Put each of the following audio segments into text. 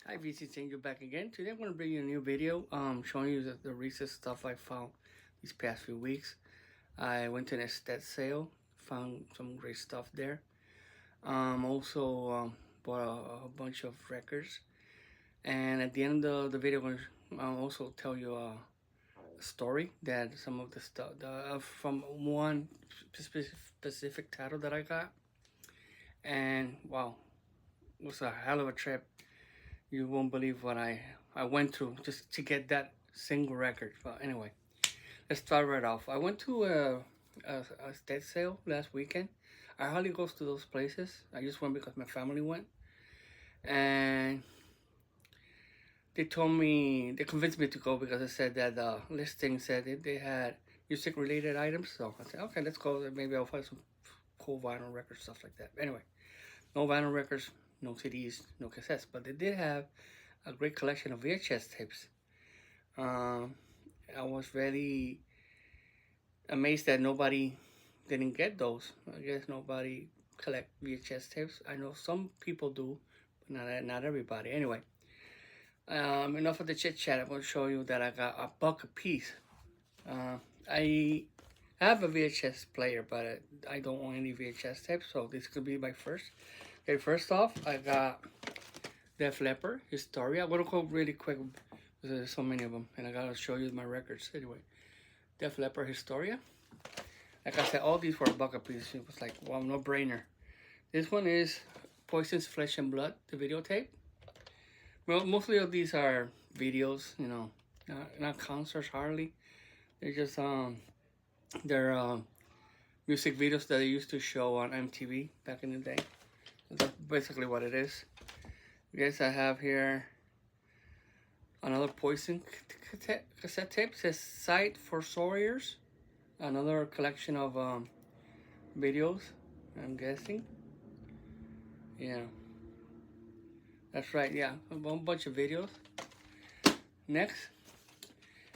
Hi VC, you back again. Today I'm going to bring you a new video showing you the recent stuff I found these past few weeks. I went to an estate sale, found some great stuff there. Also bought a bunch of records, and at the end of the video I'm going to also tell you a story that some of the stuff from one specific title that I got, and wow, it was a hell of a trip. You won't believe what I went through just to get that single record. But anyway, let's start right off. I went to a estate sale last weekend. I hardly go to those places. I just went because my family went, and they convinced me to go because they said that the listing said that they had music related items. So I said, okay, let's go. Maybe I'll find some cool vinyl records, stuff like that. Anyway, no vinyl records, no CDs, no cassettes, but they did have a great collection of VHS tapes. I was very amazed that nobody didn't get those. I guess nobody collect VHS tapes. I know some people do, but not everybody. Anyway, enough of the chit chat. I'm going to show you that I got $1 a piece. I have a VHS player, but I don't own any VHS tapes, so this could be my first. Okay, first off, I got Def Leppard, Historia. I'm going to go really quick because there's so many of them, and I got to show you my records. Anyway, Def Leppard, Historia. Like I said, all these were $1 a piece. It was like, well, no brainer. This one is Poison's Flesh and Blood, the videotape. Well, mostly of these are videos, you know, not concerts hardly. They're just they're music videos that they used to show on MTV back in the day. That's basically what it is. Yes, I have here another Poison cassette tape. It says Sight for Sawyers. Another collection of videos, I'm guessing. Yeah. That's right, yeah. A bunch of videos. Next,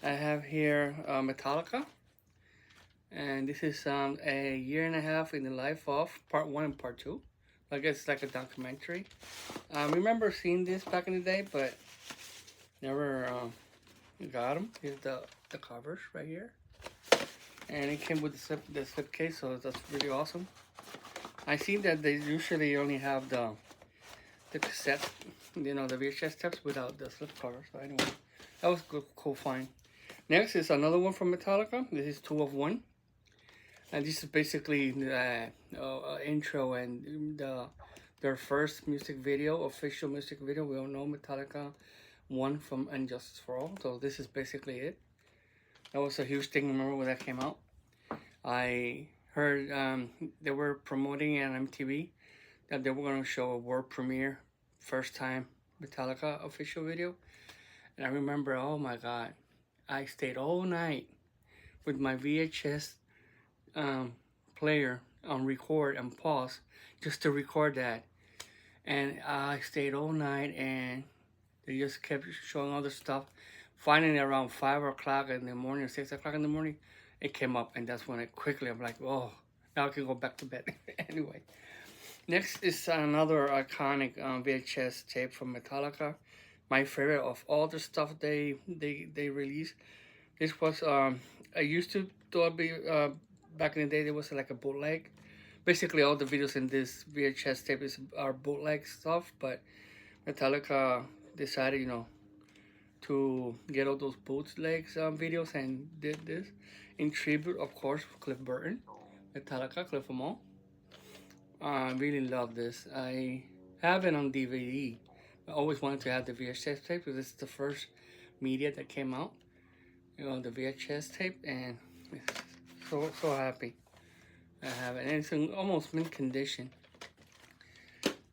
I have here Metallica. And this is a year and a half in the life of part 1 and part 2. I guess it's like a documentary. I remember seeing this back in the day, but never got them. Here's the covers right here. And it came with the slipcase, so that's really awesome. I see that they usually only have the cassette, you know, the VHS tapes without the slip cover. So anyway, that was a cool find. Next is another one from Metallica. This is 2 of 1. And this is basically the intro and their first music video, official music video. We all know Metallica won from And Justice for All. So this is basically it. That was a huge thing, remember when that came out? I heard they were promoting on MTV that they were going to show a world premiere, first time Metallica official video. And I remember, oh my God, I stayed all night with my VHS player on record and pause just to record that. And I stayed all night and they just kept showing all the stuff. Finally, around 5 o'clock in the morning or 6 o'clock in the morning, it came up, and that's when I'm like, oh, now I can go back to bed. Anyway, next is another iconic VHS tape from Metallica. My favorite of all the stuff they released. This was I used to be back in the day. There was like a bootleg. Basically, all the videos in this VHS tape are bootleg stuff, but Metallica decided, you know, to get all those bootlegs videos and did this in tribute, of course, Cliff Burton, Metallica, Cliff 'em all. I really love this. I have it on DVD. I always wanted to have the VHS tape because it's the first media that came out, you know, the VHS tape, and so happy I have it. And it's in almost mint condition.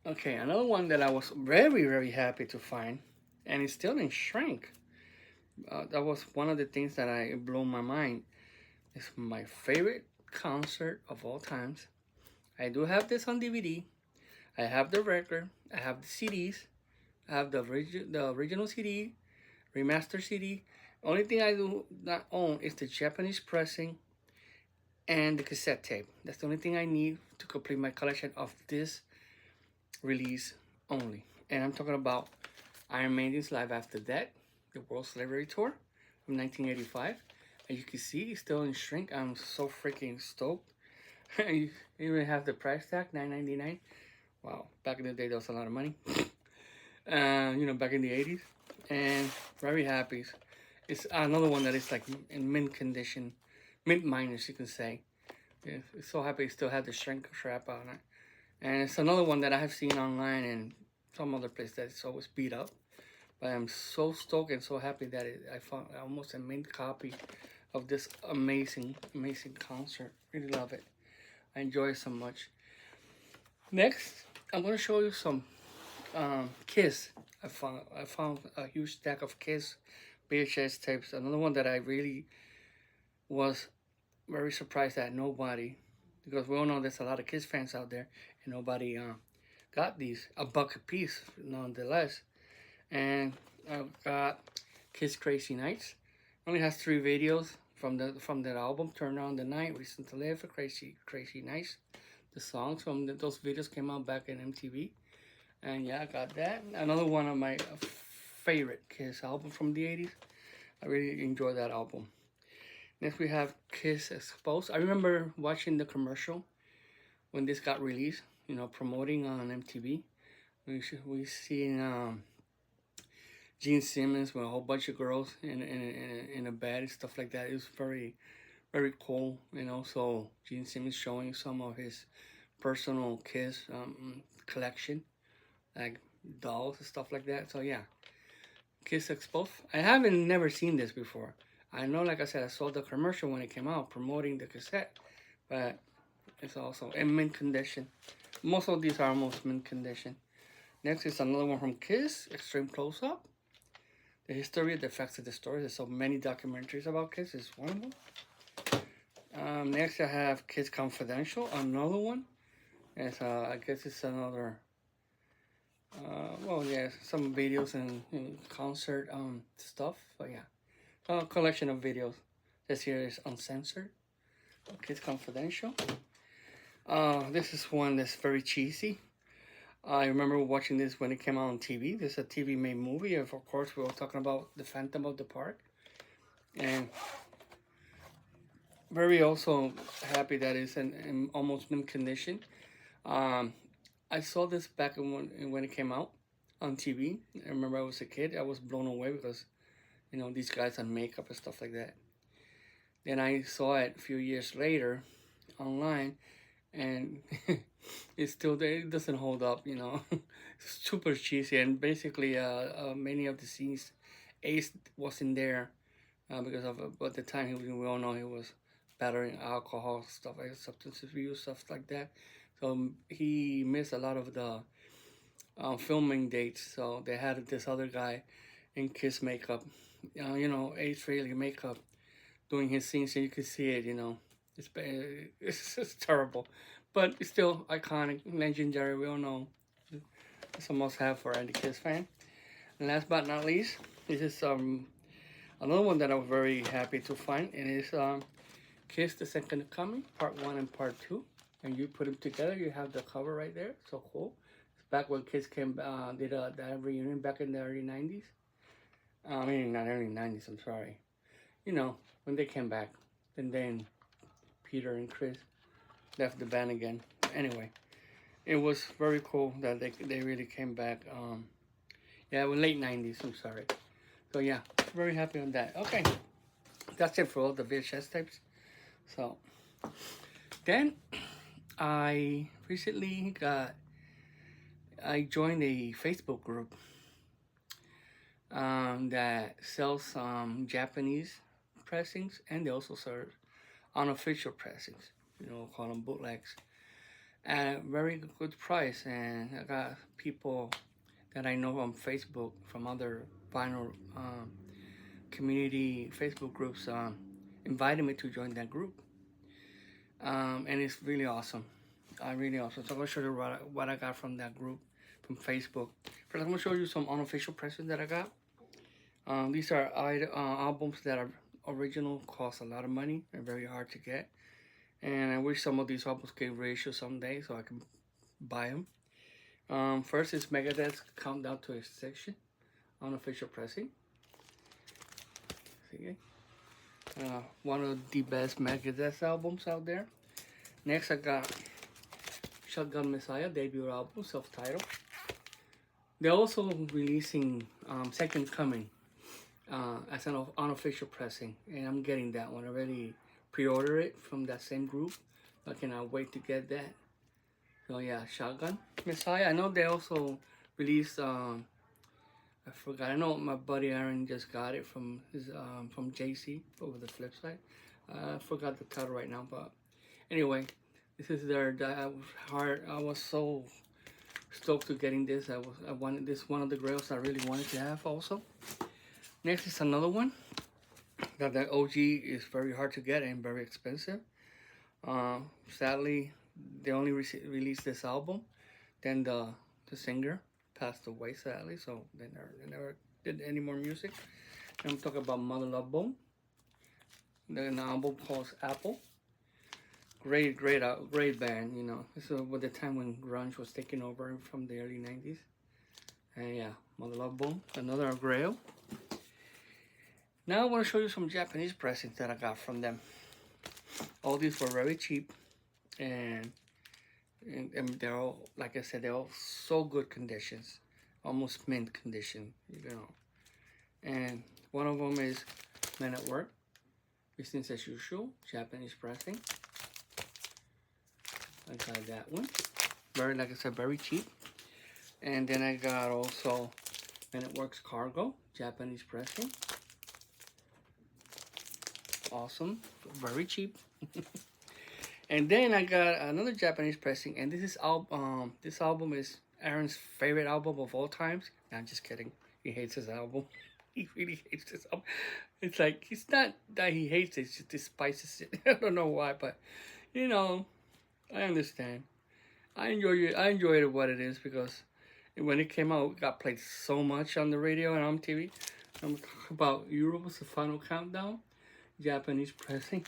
Okay, another one that I was very happy to find, and it's still in shrink. That was one of the things that blew my mind. It's my favorite concert of all times. I do have this on DVD. I have the record. I have the CDs. I have the original CD, remaster CD. Only thing I do not own is the Japanese pressing and the cassette tape. That's the only thing I need to complete my collection of this release only. And I'm talking about Iron Maiden's Live After Death, the World Slavery Tour from 1985. As you can see, it's still in shrink. I'm so freaking stoked. You even have the price tag, $9.99. Wow, back in the day, that was a lot of money. Back in the 80s. And very happy. It's another one that is like in mint condition, mint minus, you can say. Yeah, it's so happy it still have the shrink strap on it. And it's another one that I have seen online and some other place that it's always beat up. But I'm so stoked and so happy that I found almost a mint copy of this amazing, amazing concert. Really love it. I enjoy it so much. Next, I'm going to show you some Kiss. I found a huge stack of Kiss VHS tapes. Another one that I really was very surprised that nobody, because we all know there's a lot of Kiss fans out there, and nobody got these. A buck a piece, nonetheless. And I've got Kiss Crazy Nights. It only has 3 videos from that album. Turn On the Night, Reason to Live, Crazy Nights. The songs from those videos came out back in MTV. And yeah, I got that. Another one of my favorite Kiss album from the 80s. I really enjoy that album. Next we have Kiss Exposed. I remember watching the commercial when this got released, promoting on MTV. We seen Gene Simmons with a whole bunch of girls in a bed and stuff like that. It was very, very cool, So Gene Simmons showing some of his personal Kiss collection, like dolls and stuff like that. So yeah, Kiss Exposed. I haven't never seen this before. I know, like I said, I saw the commercial when it came out promoting the cassette, but it's also in mint condition. Most of these are almost mint condition. Next is another one from Kiss, Extreme Close Up. The history, the facts of the story. There's so many documentaries about Kiss. It's one of them. Next I have Kiss Confidential, another one. It's, I guess it's another, some videos and concert stuff. But yeah, a collection of videos. This here is uncensored. Kiss Confidential. This is one that's very cheesy. I remember watching this when it came out on TV. This is a TV-made movie. Of course, we were talking about The Phantom of the Park. And very also happy that it's in almost mint condition. I saw this back when it came out on TV. I remember I was a kid. I was blown away because, these guys on makeup and stuff like that. Then I saw it a few years later online, and it's still there. It doesn't hold up, It's super cheesy, and basically many of the scenes, Ace wasn't there because of at the time we all know he was battling alcohol stuff, like substance abuse stuff like that. So he missed a lot of the filming dates. So they had this other guy in Kiss makeup, Ace Frehley makeup, doing his scenes, and you can see it, it's terrible, but it's still iconic, legendary. We all know it's a must-have for any Kiss fan. And last but not least, this is another one that I was very happy to find. It is Kiss the Second Coming, Part 1 and Part 2. And you put them together, you have the cover right there. So cool. It's back when Kiss did that reunion back in the early 90s. I mean, not early 90s, I'm sorry. When they came back. And then Peter and Chris left the band again. Anyway, it was very cool that they really came back. Late 90s, I'm sorry. So yeah, very happy on that. Okay, that's it for all the VHS tapes. So then I recently joined a Facebook group that sells some Japanese pressings, and they also sell unofficial pressings, call them bootlegs, at a very good price. And I got people that I know on Facebook from other vinyl community Facebook groups invited me to join that group. And it's really awesome. Really awesome. So I'm going to show you what I got from that group, from Facebook. First, I'm going to show you some unofficial presses that I got. These are albums that are original, cost a lot of money, and very hard to get. And I wish some of these albums get reissued someday so I can buy them. First is Megadeth's Countdown to Extinction. Unofficial pressing. See, one of the best Megadeth albums out there. Next, I got Shotgun Messiah debut album, self-titled. They're also releasing Second Coming as an unofficial pressing, and I'm getting that one. I already pre-ordered it from that same group. I cannot wait to get that. So yeah, Shotgun Messiah. I know they also released. I forgot. I know my buddy Aaron just got it from his from JC over the flip side. I forgot the title right now, but anyway, this is their. I was so stoked to getting this. I wanted this, one of the Grails I really wanted to have also. Next is another one that the OG is very hard to get and very expensive. Sadly, they only released this album. Then the singer passed away sadly, so they never did any more music. And I'm talking about Mother Love Bone. An album called Apple. Great band, you know. This was the time when grunge was taking over from the early 90s. And yeah, Mother Love Bone, another Grail. Now I want to show you some Japanese pressings that I got from them. All these were very cheap, and they're all, like I said, they're all so good conditions, almost mint condition, you know. And one of them is Men at Work, Business as Usual, Japanese pressing. I got that one. Very, like I said, very cheap. And then I got also Men at Work's Cargo, Japanese pressing. Awesome, very cheap. And then I got another Japanese pressing, and this album is Aaron's favorite album of all times. No, I'm just kidding. He hates his album. He really hates this album. It's like, it's not that he hates it, he just despises it. I don't know why, but you know, I understand. I enjoy it. I enjoy it what it is, because when it came out, it got played so much on the radio and on TV. I'm talking about Europe's The Final Countdown, Japanese pressing.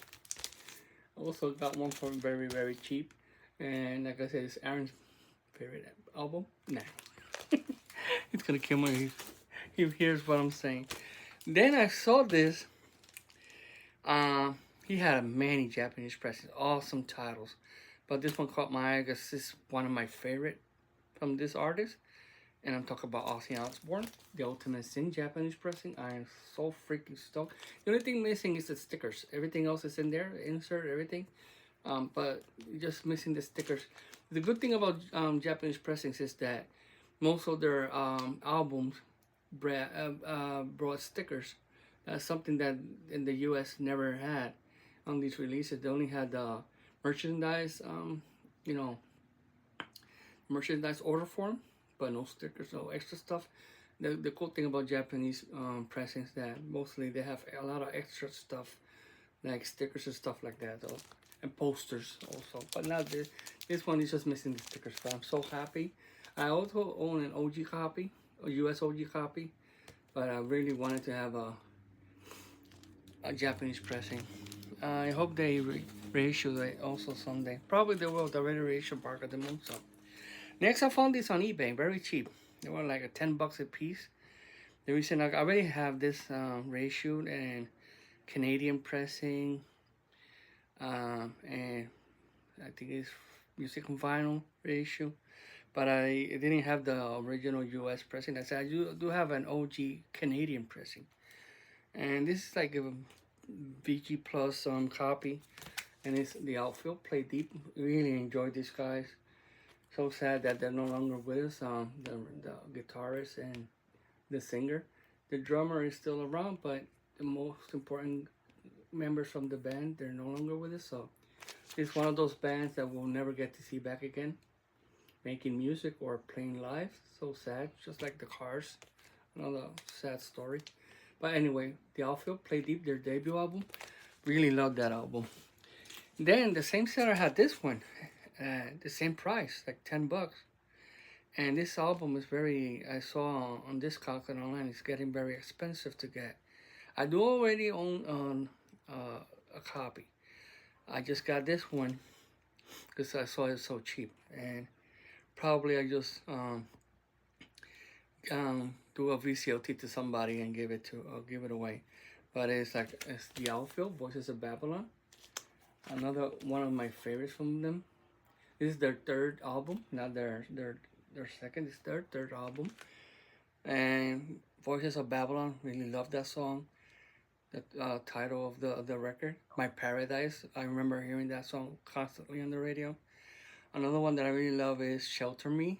Also got one for very, very cheap. And like I said, it's Aaron's favorite album. Nah. It's gonna kill me if he hears what I'm saying. Then I saw this. He had many Japanese pressings, awesome titles. But this one caught my eye because this is one of my favorite from this artist. And I'm talking about Ozzy Osbourne, The Ultimate Sin Japanese pressing. I am so freaking stoked. The only thing missing is the stickers. Everything else is in there, insert, everything. But just missing the stickers. The good thing about Japanese pressings is that most of their albums brought stickers. That's something that in the US never had on these releases. They only had the merchandise, you know, merchandise order form, but no stickers, no extra stuff. The cool thing about Japanese pressings that mostly they have a lot of extra stuff, like stickers and stuff like that, though, and posters also. But now this one is just missing the stickers. But I'm so happy. I also own an OG copy, a US OG copy, but I really wanted to have a Japanese pressing. I hope they reissue it also someday. Probably they will. They already reissued Bark at the Moon. So next, I found this on eBay, very cheap. They were like $10 a piece. The reason I already have this reissued and Canadian pressing, and I think it's music and vinyl reissue. But I didn't have the original US pressing. I said I do have an OG Canadian pressing, and this is like a VG Plus copy, and it's the outfield. Play Deep. Really enjoyed these guys. So sad that they're no longer with us. The guitarist and the singer. The drummer is still around, but the most important members from the band, they're no longer with us. So it's one of those bands that we'll never get to see back again, making music or playing live. So sad, just like the Cars. Another sad story. But anyway, the Outfield, Play Deep, their debut album. Really loved that album. Then the same seller had this one. The same price, like $10. And this album is very, I saw on Discogs and online, it's getting very expensive to get. I do already own a copy. I just got this one because I saw it so cheap. And probably I just do a VCOT to somebody and give it to or give it away. But it's the outfield, Voices of Babylon. Another one of my favorites from them. This is their third album, not their second. It's their third album. And Voices of Babylon, really love that song. The title of the record, My Paradise. I remember hearing that song constantly on the radio. Another one that I really love is Shelter Me.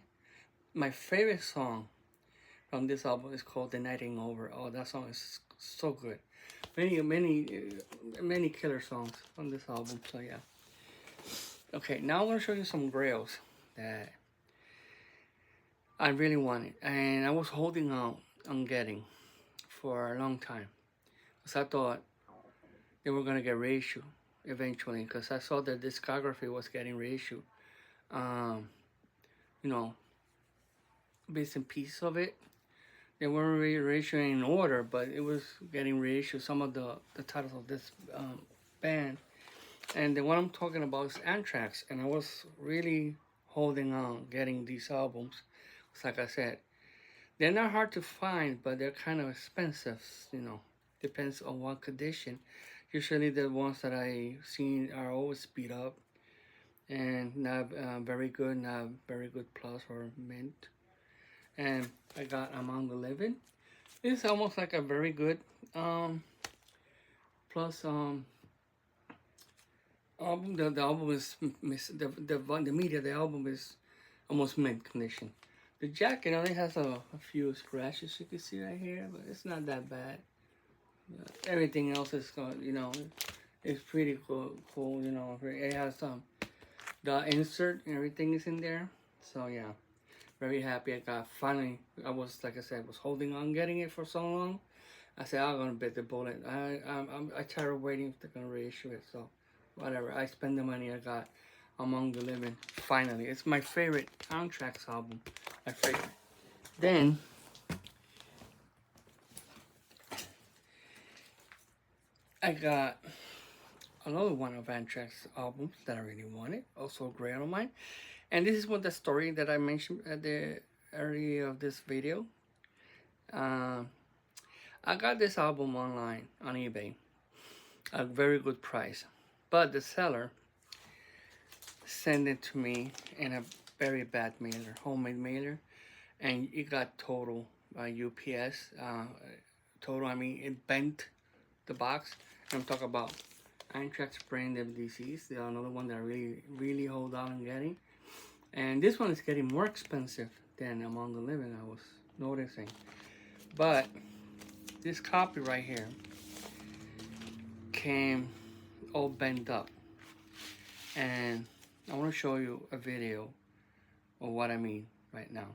My favorite song from this album is called The Night Ain't Over. Oh, that song is so good. Many killer songs on this album. So yeah. Okay, now I'm gonna show you some Grails that I really wanted, and I was holding out on getting for a long time, because I thought they were gonna get reissued eventually, because I saw their discography was getting reissued. Um, you know, bits and pieces of it. They weren't reissuing in order, but it was getting reissued. Some of the titles of this band, and the one I'm talking about is Anthrax, and I was really holding on getting these albums. Like I said, they're not hard to find, but they're kind of expensive. Depends on what condition. Usually, the ones that I seen are always speed up and not very good, not very good plus or mint. And I got Among the Living. It's almost like a very good plus album. The album is the media. The album is almost mint condition. The jacket only has a few scratches you can see right here, but it's not that bad. Everything else is it's pretty cool. It has the insert and everything is in there. So yeah. Very happy I got finally. Like I said, was holding on getting it for so long. I said I'm gonna bite the bullet. I tired of waiting if they're gonna reissue it. So whatever. I spend the money I got. Among the Living. Finally, it's my favorite Anthrax album. My favorite. Then I got another one of Anthrax albums that I really wanted. Also a grail of mine. And this is what the story that I mentioned at the early of this video. I got this album online on eBay at a very good price, but the seller sent it to me in a very bad mailer, homemade mailer, and it got total by UPS. Total, I mean, it bent the box. I'm talking about Anthrax brand MDCs. They are another one that I really hold on on getting. And this one is getting more expensive than Among the Living, I was noticing. But this copy right here came all bent up. And I want to show you a video of what I mean right now.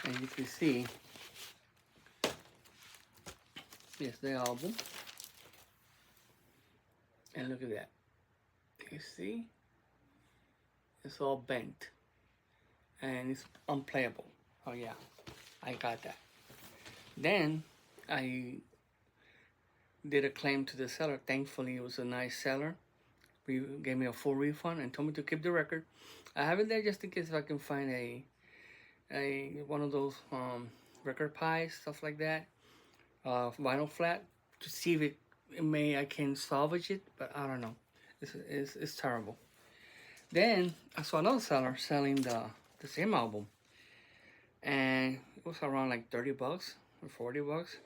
And you can see, here's the album. And look at that. You see? It's all bent. And it's unplayable. Oh yeah, I got that. Then I did a claim to the seller. Thankfully, it was a nice seller. He gave me a full refund and told me to keep the record. I have it there just in case if I can find a one of those record pies, stuff like that, vinyl flat, to see if I can salvage it, but I don't know. It's terrible. Then I saw another seller selling the same album, and it was around like $30 or $40.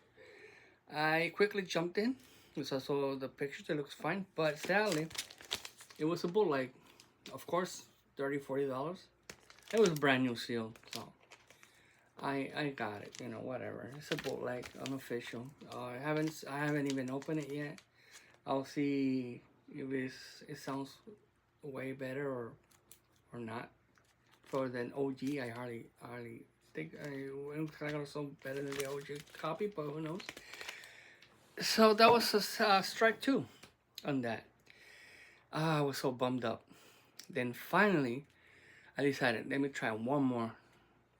I quickly jumped in because I saw the pictures. It looks fine, but sadly, it was a bootleg. Of course, $30-$40. It was brand new sealed, so I got it. Whatever. It's a bootleg, unofficial. I haven't even opened it yet. I'll see if it sounds way better or not. For than OG, I hardly think it's gonna sound better than the OG copy, but who knows? So that was a strike two on that. I was so bummed up. Then finally, I decided, let me try one more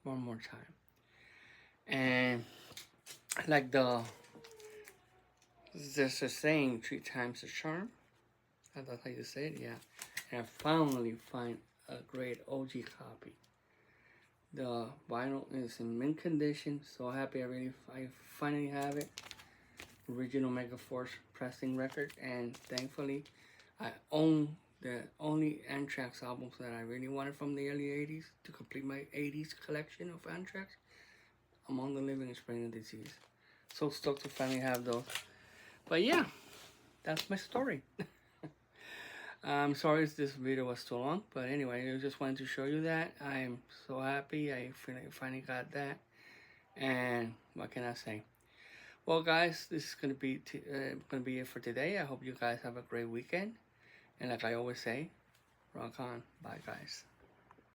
time. And like there's a saying, 3 times the charm. That's how you say it, yeah. and I finally find a great OG copy. The vinyl is in mint condition. So happy I finally have it. Original Megaforce pressing record, and thankfully I own the only Anthrax albums that I really wanted from the early 80s to complete my 80s collection of Anthrax. Among the Living and Spreading the Disease. So stoked to finally have those. But yeah, that's my story. I'm sorry if this video was too long, but anyway, I just wanted to show you that. I'm so happy I finally got that. And what can I say? Well, guys, this is gonna be it for today. I hope you guys have a great weekend. And like I always say, rock on. Bye, guys.